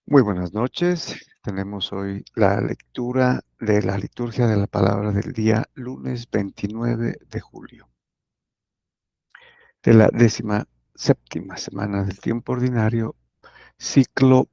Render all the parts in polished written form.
Muy buenas noches. Tenemos hoy la lectura de la liturgia de la palabra del día lunes 29 de julio, de la 17ª semana del tiempo ordinario, ciclo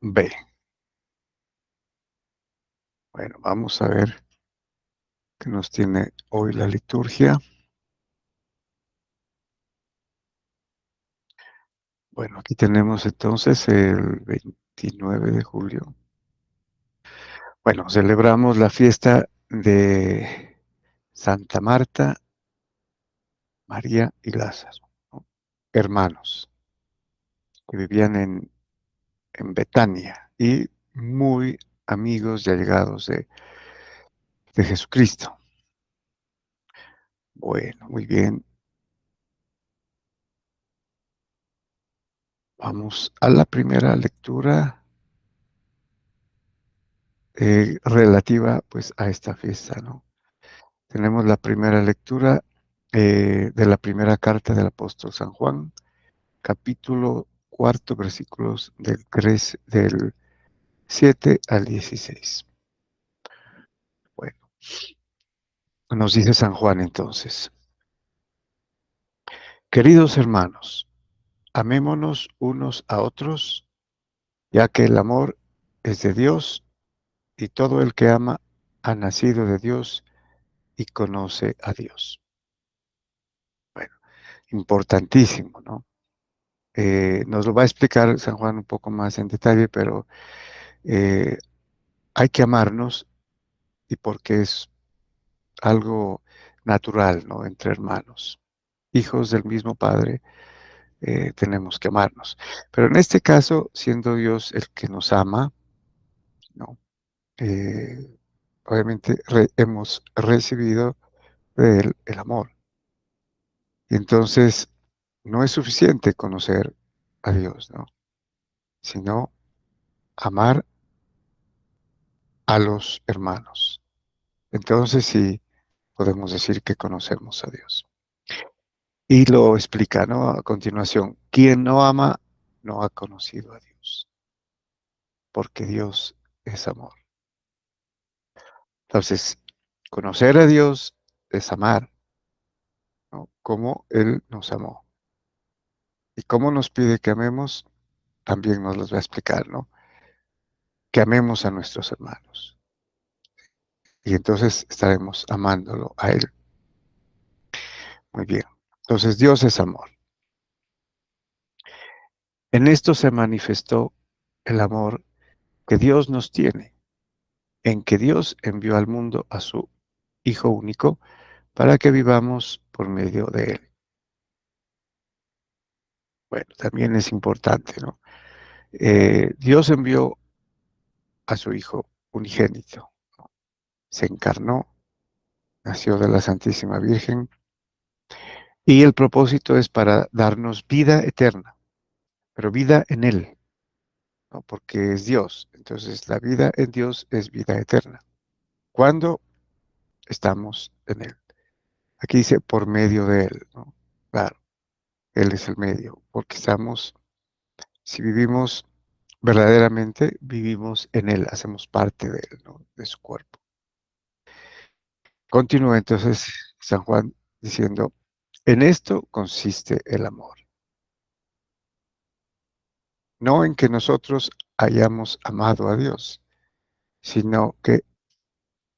B. Bueno, vamos a ver qué nos tiene hoy la liturgia. Bueno, aquí tenemos entonces el 29 de julio. Bueno, celebramos la fiesta de Santa Marta, María y Lázaro, ¿no? Hermanos que vivían en Betania y muy amigos y allegados de Jesucristo. Bueno, muy bien. Vamos a la primera lectura relativa pues a esta fiesta, ¿no? Tenemos la primera lectura de la primera carta del apóstol San Juan, capítulo cuarto, versículos del 7 al 16. Bueno, nos dice San Juan entonces: queridos hermanos, amémonos unos a otros, ya que el amor es de Dios y todo el que ama ha nacido de Dios y conoce a Dios. Bueno, importantísimo, ¿no? Nos lo va a explicar San Juan un poco más en detalle, pero eh, hay que amarnos y porque es algo natural, ¿no? Entre hermanos, hijos del mismo Padre, tenemos que amarnos. Pero en este caso, siendo Dios el que nos ama, ¿no? Eh, obviamente hemos recibido de Él el amor. Y entonces no es suficiente conocer a Dios, ¿no? Sino amar a los hermanos. Entonces sí podemos decir que conocemos a Dios. Y lo explica, ¿no? A continuación, quien no ama no ha conocido a Dios, porque Dios es amor. Entonces, conocer a Dios es amar, ¿no? Como Él nos amó. Y cómo nos pide que amemos, también nos los va a explicar, ¿no? Que amemos a nuestros hermanos. Y entonces estaremos amándolo a Él. Muy bien. Entonces Dios es amor. En esto se manifestó el amor que Dios nos tiene, en que Dios envió al mundo a su Hijo único para que vivamos por medio de Él. Bueno, también es importante, ¿no? Dios envió a su Hijo unigénito, ¿no? Se encarnó, nació de la Santísima Virgen. Y el propósito es para darnos vida eterna, pero vida en Él, ¿no? Porque es Dios. Entonces la vida en Dios es vida eterna. Cuando estamos en Él. Aquí dice por medio de Él, ¿no? Claro, Él es el medio, porque estamos, si vivimos verdaderamente, vivimos en Él, hacemos parte de Él, ¿no? De su cuerpo. Continúa entonces San Juan diciendo, en esto consiste el amor. No en que nosotros hayamos amado a Dios, sino que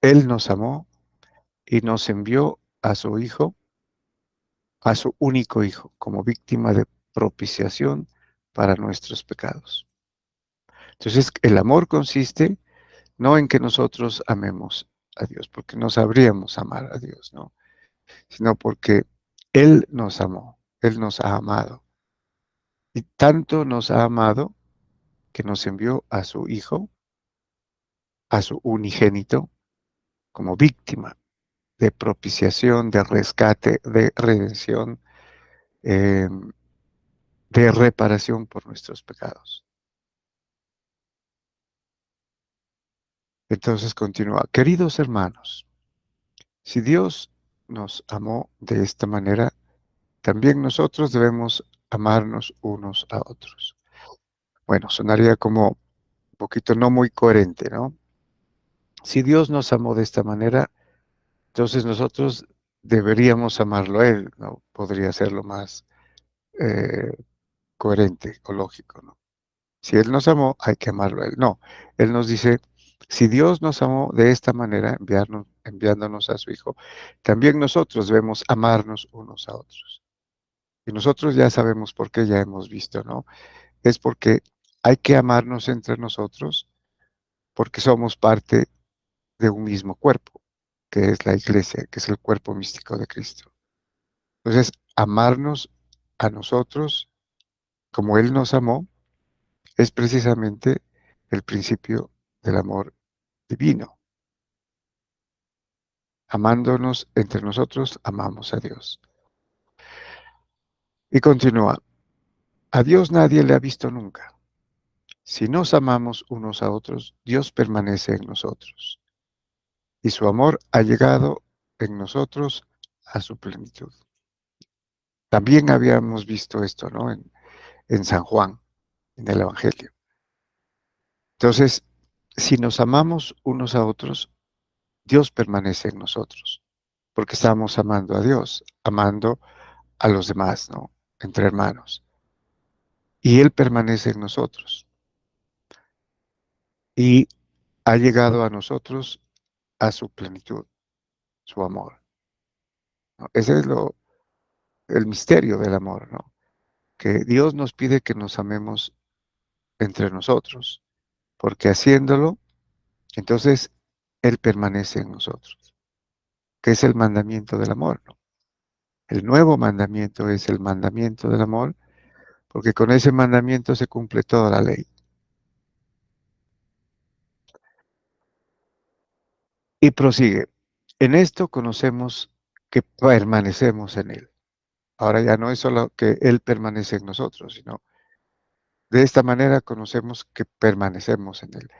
Él nos amó y nos envió a su Hijo, a su único Hijo, como víctima de propiciación para nuestros pecados. Entonces, el amor consiste no en que nosotros amemos a Dios, porque no sabríamos amar a Dios, ¿no? Sino porque Él nos amó, Él nos ha amado. Y tanto nos ha amado que nos envió a su Hijo, a su unigénito, como víctima de propiciación, de rescate, de redención, eh, de reparación por nuestros pecados. Entonces continúa, queridos hermanos, si Dios nos amó de esta manera, también nosotros debemos amarnos unos a otros. Bueno, sonaría como un poquito no muy coherente, ¿no? Si Dios nos amó de esta manera, entonces nosotros deberíamos amarlo a Él, ¿no? Podría ser lo más eh, coherente o lógico, ¿no? Si Él nos amó, hay que amarlo a Él. No, Él nos dice, si Dios nos amó de esta manera, enviándonos a su Hijo, también nosotros debemos amarnos unos a otros. Y nosotros ya sabemos por qué, ya hemos visto, ¿no? Es porque hay que amarnos entre nosotros, porque somos parte de un mismo cuerpo, que es la iglesia, que es el cuerpo místico de Cristo. Entonces, amarnos a nosotros como Él nos amó es precisamente el principio del amor divino. Amándonos entre nosotros, amamos a Dios. Y continúa, a Dios nadie le ha visto nunca. Si nos amamos unos a otros, Dios permanece en nosotros y su amor ha llegado en nosotros a su plenitud. También habíamos visto esto, ¿no? En San Juan, en el Evangelio. Entonces, si nos amamos unos a otros, Dios permanece en nosotros, porque estamos amando a Dios, amando a los demás, ¿no? Entre hermanos. Y Él permanece en nosotros y ha llegado a nosotros a su plenitud, su amor, ¿no? Ese es el misterio del amor, ¿no? Que Dios nos pide que nos amemos entre nosotros, porque haciéndolo, entonces Él permanece en nosotros, que es el mandamiento del amor, ¿no? El nuevo mandamiento es el mandamiento del amor, porque con ese mandamiento se cumple toda la ley. Y prosigue, en esto conocemos que permanecemos en Él. Ahora ya no es solo que Él permanece en nosotros, sino de esta manera conocemos que permanecemos en Él.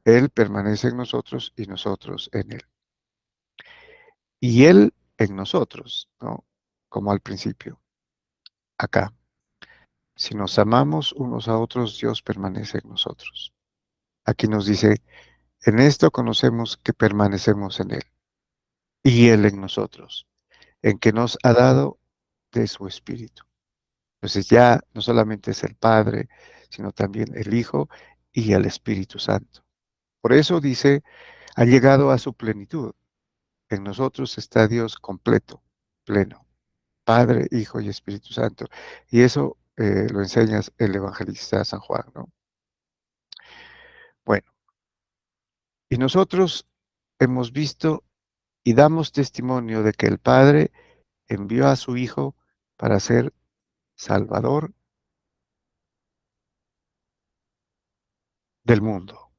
Él permanece en nosotros y nosotros en Él. Y Él en nosotros, ¿no? Como al principio, acá. Si nos amamos unos a otros, Dios permanece en nosotros. Aquí nos dice, en esto conocemos que permanecemos en Él y Él en nosotros, en que nos ha dado de su Espíritu. Entonces ya no solamente es el Padre, sino también el Hijo y el Espíritu Santo. Por eso dice, ha llegado a su plenitud. En nosotros está Dios completo, pleno, Padre, Hijo y Espíritu Santo. Y eso lo enseña el evangelista San Juan, ¿no? Bueno, y nosotros hemos visto y damos testimonio de que el Padre envió a su Hijo para ser Salvador del mundo.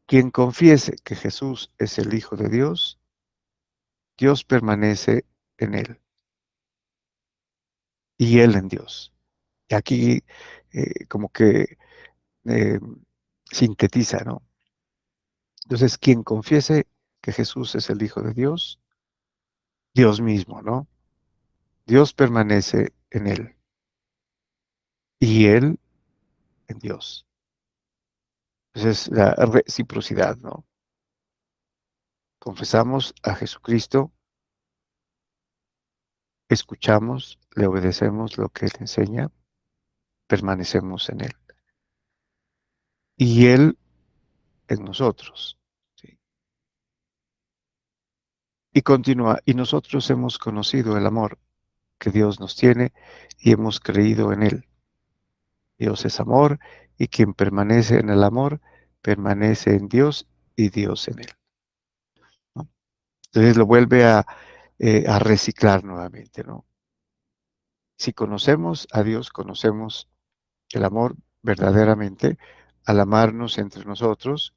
Quien confiese que Jesús es el Hijo de Dios, Dios permanece en él y él en Dios. Y aquí como que eh, sintetiza, ¿no? Entonces, quien confiese que Jesús es el Hijo de Dios, Dios mismo, ¿no? Dios permanece en él y él en Dios. Entonces, la reciprocidad, ¿no? Confesamos a Jesucristo, escuchamos, le obedecemos lo que Él enseña, permanecemos en Él. Y Él en nosotros. ¿Sí? Y continúa, y nosotros hemos conocido el amor que Dios nos tiene y hemos creído en Él. Dios es amor y quien permanece en el amor permanece en Dios y Dios en Él, ¿no? Entonces lo vuelve a reciclar nuevamente, ¿no? Si conocemos a Dios, conocemos el amor verdaderamente al amarnos entre nosotros,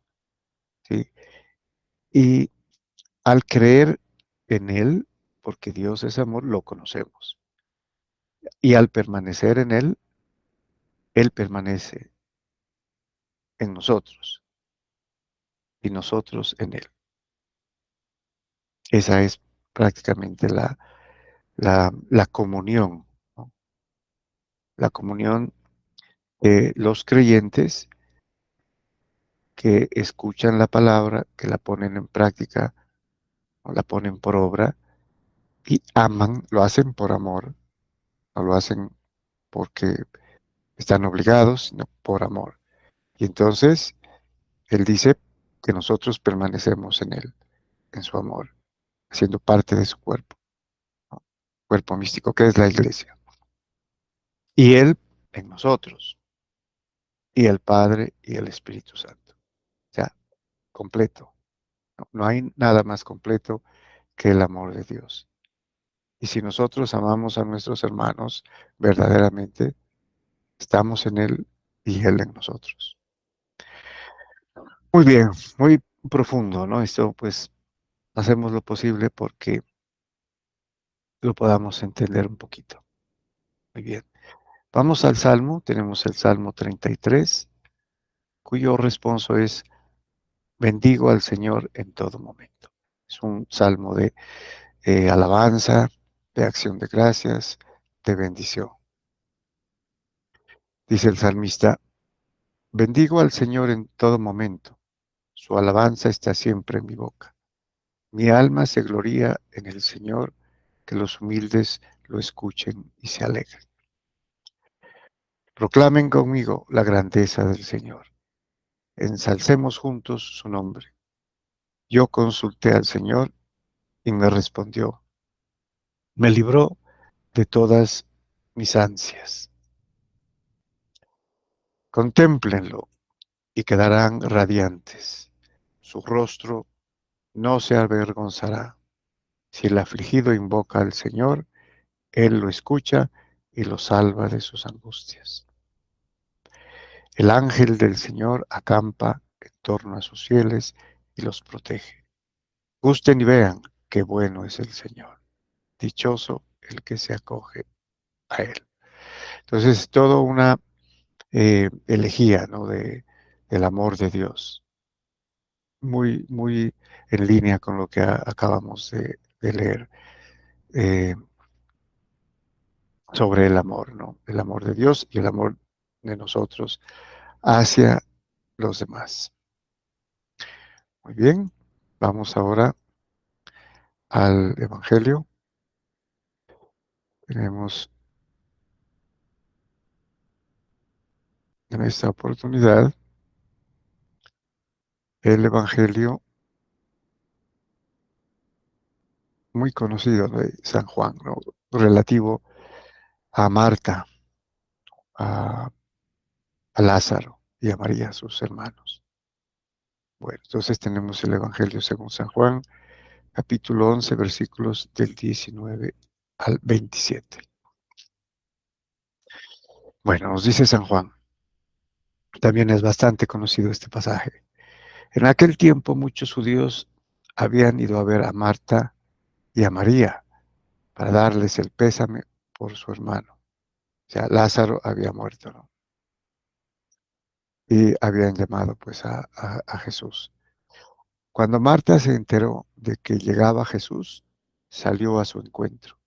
¿sí? Y al creer en Él, porque Dios es amor, lo conocemos. Y al permanecer en Él permanece en nosotros y nosotros en Él. Esa es prácticamente la comunión, ¿no? La comunión los creyentes que escuchan la palabra, que la ponen en práctica o la ponen por obra y aman, lo hacen por amor, no lo hacen porque están obligados, sino por amor. Y entonces Él dice que nosotros permanecemos en Él, en su amor, siendo parte de su cuerpo, ¿no? Cuerpo místico que es la iglesia. Y Él en nosotros, y el Padre y el Espíritu Santo. O sea, completo. No, no hay nada más completo que el amor de Dios. Y si nosotros amamos a nuestros hermanos verdaderamente, estamos en Él y Él en nosotros. Muy bien, muy profundo, ¿no? Esto pues hacemos lo posible porque lo podamos entender un poquito. Muy bien. Vamos al Salmo, tenemos el Salmo 33, cuyo responso es, bendigo al Señor en todo momento. Es un salmo de alabanza, de acción de gracias, de bendición. Dice el salmista, bendigo al Señor en todo momento, su alabanza está siempre en mi boca. Mi alma se gloría en el Señor, que los humildes lo escuchen y se alegren. Proclamen conmigo la grandeza del Señor. Ensalcemos juntos su nombre. Yo consulté al Señor y me respondió. Me libró de todas mis ansias. Contémplenlo y quedarán radiantes. Su rostro no se avergonzará. Si el afligido invoca al Señor, Él lo escucha y lo salva de sus angustias. El ángel del Señor acampa en torno a sus fieles y los protege. Gusten y vean qué bueno es el Señor. Dichoso el que se acoge a Él. Entonces, todo una elegía, ¿no? Del amor de Dios. Muy, muy en línea con lo que acabamos de leer eh, sobre el amor, ¿no? El amor de Dios y el amor de nosotros hacia los demás. Muy bien, vamos ahora al Evangelio. Tenemos en esta oportunidad el Evangelio muy conocido de San Juan, ¿no? Relativo a Marta, a, a Lázaro y a María, sus hermanos. Bueno, entonces tenemos el Evangelio según San Juan, capítulo 11, versículos del 19 al 27. Bueno, nos dice San Juan, también es bastante conocido este pasaje. En aquel tiempo muchos judíos habían ido a ver a Marta y a María para darles el pésame por su hermano. O sea, Lázaro había muerto, ¿no? Y habían llamado pues a Jesús. Cuando Marta se enteró de que llegaba Jesús, salió a su encuentro,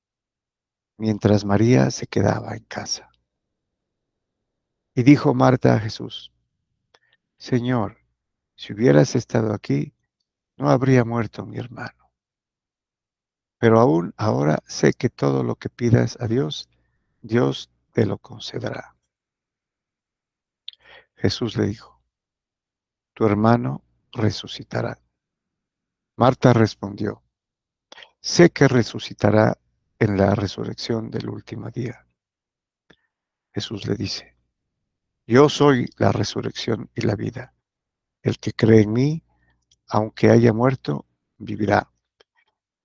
mientras María se quedaba en casa. Y dijo Marta a Jesús, Señor, si hubieras estado aquí, no habría muerto mi hermano. Pero aún ahora sé que todo lo que pidas a Dios, Dios te lo concederá. Jesús le dijo, tu hermano resucitará. Marta respondió, sé que resucitará en la resurrección del último día. Jesús le dice, yo soy la resurrección y la vida. El que cree en mí, aunque haya muerto, vivirá.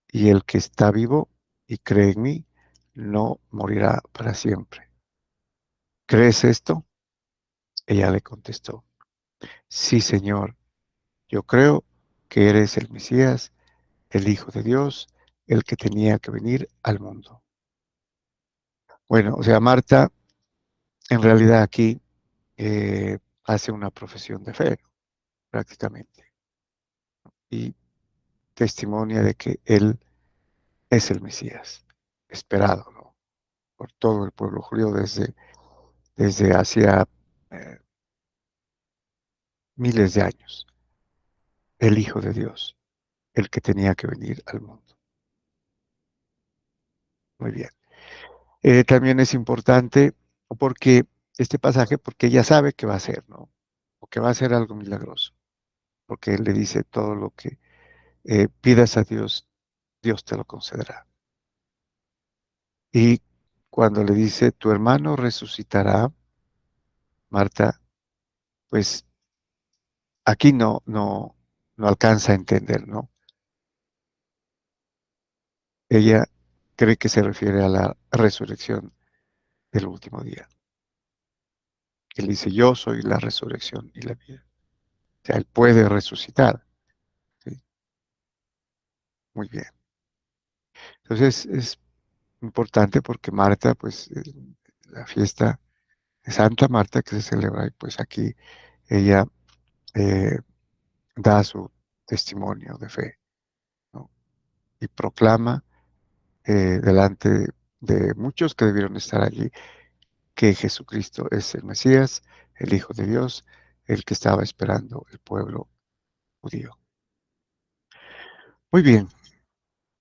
Y el que está vivo y cree en mí, no morirá para siempre. ¿Crees esto? Ella le contestó, sí, Señor, yo creo que eres el Mesías, el Hijo de Dios, el que tenía que venir al mundo. Bueno, o sea, Marta en realidad aquí hace una profesión de fe, prácticamente, y testimonia de que Él es el Mesías, esperado, ¿no? Por todo el pueblo judío desde hacía miles de años, el Hijo de Dios, el que tenía que venir al mundo. Muy bien. También es importante porque este pasaje, porque ella sabe que va a ser, ¿no? O que va a ser algo milagroso, porque él le dice todo lo que pidas a Dios, Dios te lo concederá. Y cuando le dice, tu hermano resucitará, Marta, pues aquí no alcanza a entender, ¿no? Ella cree que se refiere a la resurrección del último día. Él dice, yo soy la resurrección y la vida. O sea, él puede resucitar. ¿Sí? Muy bien. Entonces es importante porque Marta, pues la fiesta de Santa Marta que se celebra, y pues aquí ella eh, da su testimonio de fe, ¿no? Y proclama delante de muchos que debieron estar allí que Jesucristo es el Mesías, el Hijo de Dios, el que estaba esperando el pueblo judío. Muy bien,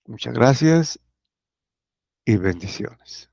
muchas gracias y bendiciones.